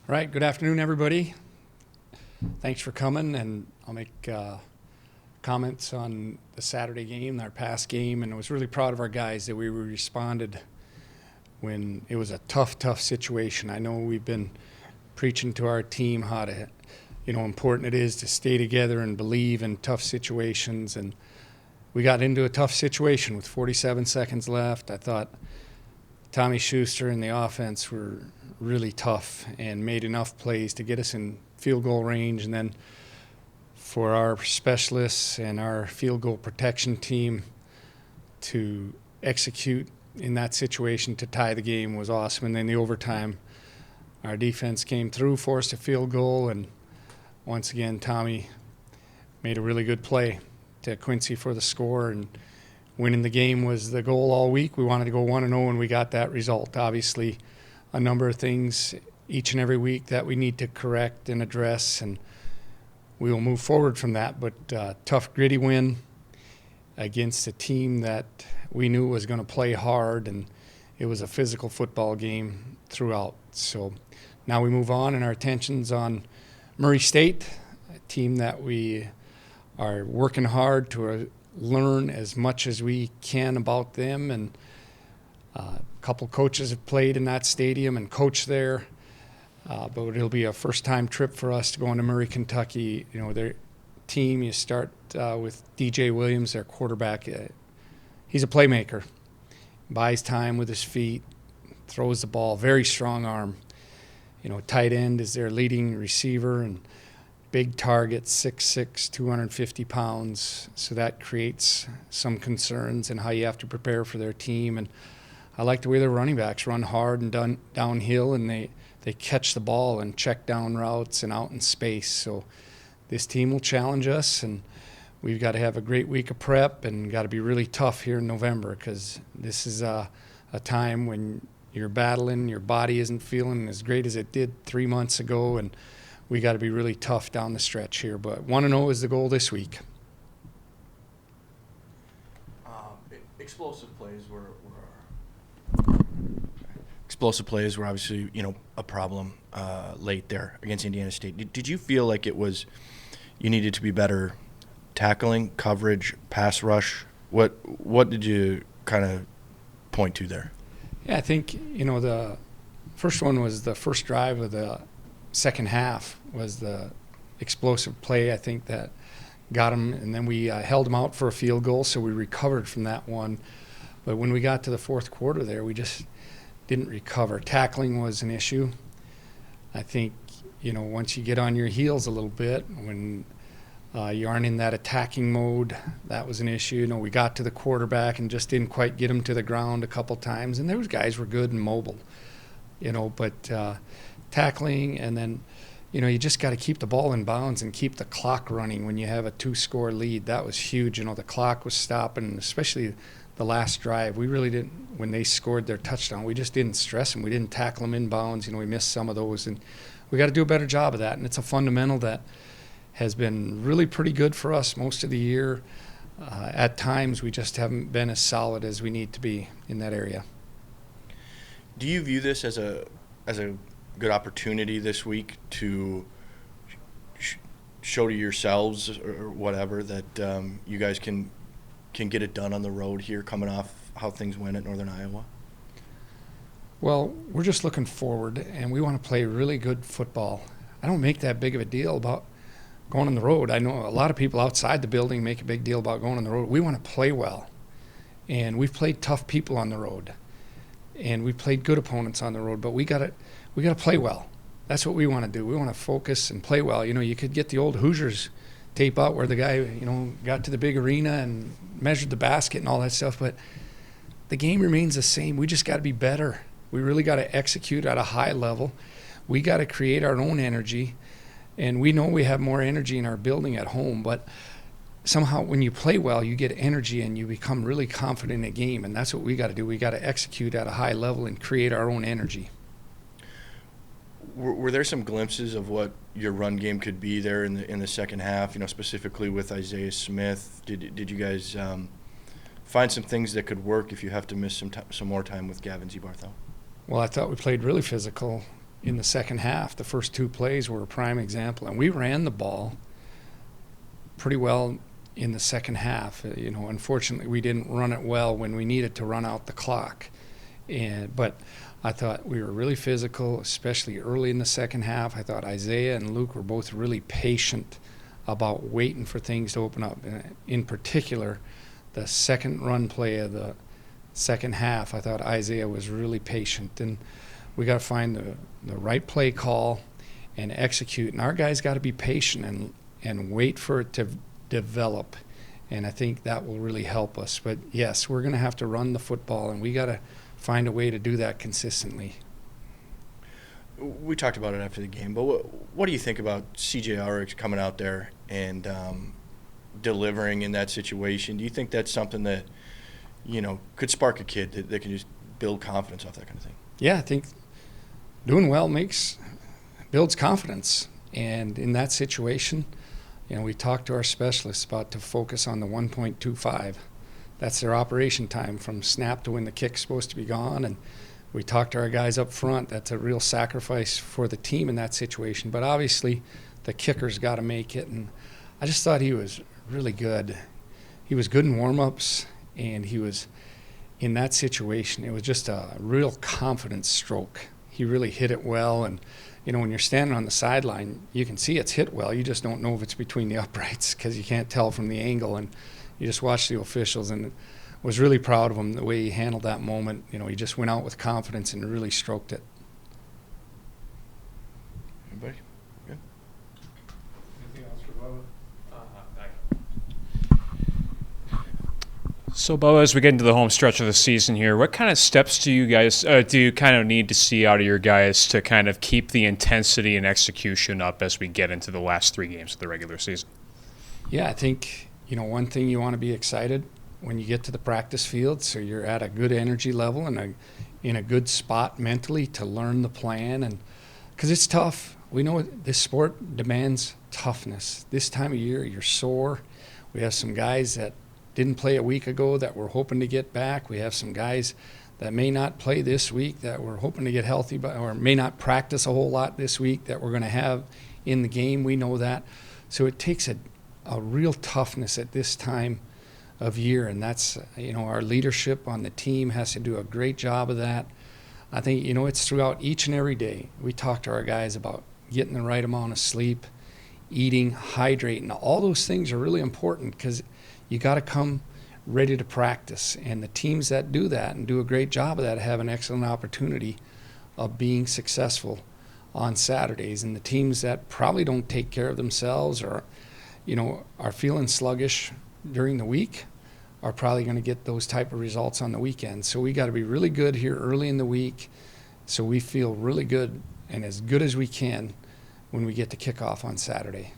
All right, good afternoon, everybody. Thanks for coming, and I'll make comments on the Saturday game, our past game, and I was really proud of our guys that we responded when it was a tough situation. I know we've been preaching to our team how to, important it is to stay together and believe in tough situations, and we got into a tough situation with 47 seconds left. I thought Tommy Schuster and the offense were really tough and made enough plays to get us in field goal range, and then for our specialists and our field goal protection team to execute in that situation to tie the game was awesome. And then the overtime, our defense came through, forced a field goal, and once again Tommy made a really good play to Quincy for the score, and winning the game was the goal all week. We wanted to go 1-0, and we got that result. Obviously, a number of things each and every week that we need to correct and address, and we will move forward from that. But tough, gritty win against a team that we knew was going to play hard, and it was a physical football game throughout. So now we move on, and our attention's on Murray State, a team that we are working hard to learn as much as we can about them, and a couple coaches have played in that stadium and coached there, but it'll be a first-time trip for us to go into Murray, Kentucky. Their team, you start with DJ Williams, their quarterback. He's a playmaker, buys time with his feet, throws the ball, very strong arm. Tight end is their leading receiver, and big target, 6'6", 250 pounds. So that creates some concerns in how you have to prepare for their team. And I like the way their running backs run hard and downhill, and they catch the ball and check down routes and out in space. So this team will challenge us, and we've got to have a great week of prep and got to be really tough here in November, because this is a time when you're battling, your body isn't feeling as great as it did 3 months ago, and we got to be really tough down the stretch here. But 1-0 is the goal this week. Explosive plays were obviously a problem late there against Indiana State. Did you feel like you needed to be better tackling, coverage, pass rush? What did you kind of point to there? Yeah, I think the first one was the first drive of the second half was the explosive play, I think, that got him, and then we held him out for a field goal, so we recovered from that one. But when we got to the fourth quarter there, we just didn't recover. Tackling was an issue. I think, once you get on your heels a little bit, when you aren't in that attacking mode, that was an issue. We got to the quarterback and just didn't quite get him to the ground a couple times, and those guys were good and mobile, but tackling, and then you just got to keep the ball in bounds and keep the clock running when you have a 2-score lead. That was huge. The clock was stopping, especially the last drive. We really didn't, when they scored their touchdown, we just didn't stress them. We didn't tackle them in bounds. We missed some of those, and we got to do a better job of that. And it's a fundamental that has been really pretty good for us most of the year. At times, we just haven't been as solid as we need to be in that area. Do you view this as a good opportunity this week to show to yourselves or whatever that you guys can get it done on the road here, coming off how things went at Northern Iowa? Well, we're just looking forward, and we want to play really good football. I don't make that big of a deal about going on the road. I know a lot of people outside the building make a big deal about going on the road. We want to play well, and we've played tough people on the road, and we played good opponents on the road, but we got to play well. That's what we want to do. We want to focus and play well. You could get the old Hoosiers tape out where the guy, got to the big arena and measured the basket and all that stuff, but the game remains the same. We just got to be better. We really got to execute at a high level. We got to create our own energy, and we know we have more energy in our building at home, but somehow when you play well, you get energy and you become really confident in a game, and that's what we got to do. We got to execute at a high level and create our own energy. Were there some glimpses of what your run game could be there in the second half? Specifically with Isaiah Smith. Did you guys find some things that could work if you have to miss some more time with Gavin Zebartho? Well, I thought we played really physical in the second half. The first 2 plays were a prime example, and we ran the ball pretty well in the second half. Unfortunately, we didn't run it well when we needed to run out the clock. But I thought we were really physical, especially early in the second half. I thought Isaiah and Luke were both really patient about waiting for things to open up. In particular, the second run play of the second half, I thought Isaiah was really patient. And we got to find the right play call and execute. And our guys got to be patient and wait for it to develop. And I think that will really help us. But yes, we're going to have to run the football, and we got to find a way to do that consistently. We talked about it after the game, but what do you think about C.J. Auric coming out there and delivering in that situation? Do you think that's something that, could spark a kid that can just build confidence off that kind of thing? Yeah, I think doing well builds confidence. And in that situation, we talked to our specialists about to focus on the 1.25. That's their operation time from snap to when the kick's supposed to be gone. And we talked to our guys up front. That's a real sacrifice for the team in that situation. But obviously, the kicker's got to make it. And I just thought he was really good. He was good in warm-ups, and he was in that situation. It was just a real confidence stroke. He really hit it well. And, when you're standing on the sideline, you can see it's hit well. You just don't know if it's between the uprights because you can't tell from the angle. And you just watch the officials, and was really proud of him, the way he handled that moment. He just went out with confidence and really stroked it. Anybody? Good. Anything else for Bubba? So, Bubba, as we get into the home stretch of the season here, what kind of steps do you guys need to see out of your guys to kind of keep the intensity and execution up as we get into the last 3 games of the regular season? Yeah, I think, one thing you want to be excited when you get to the practice field, so you're at a good energy level and in a good spot mentally to learn the plan. And because it's tough. We know this sport demands toughness. This time of year, you're sore. We have some guys that didn't play a week ago that we're hoping to get back. We have some guys that may not play this week that we're hoping to get healthy, or may not practice a whole lot this week that we're going to have in the game. We know that. So it takes a real toughness at this time of year, and that's, our leadership on the team has to do a great job of that. I think, it's throughout each and every day. We talk to our guys about getting the right amount of sleep, eating, hydrating. All those things are really important because you got to come ready to practice. And the teams that do that and do a great job of that have an excellent opportunity of being successful on Saturdays. And the teams that probably don't take care of themselves or, are feeling sluggish during the week are probably going to get those type of results on the weekend. So we got to be really good here early in the week so we feel really good and as good as we can when we get to kick off on Saturday.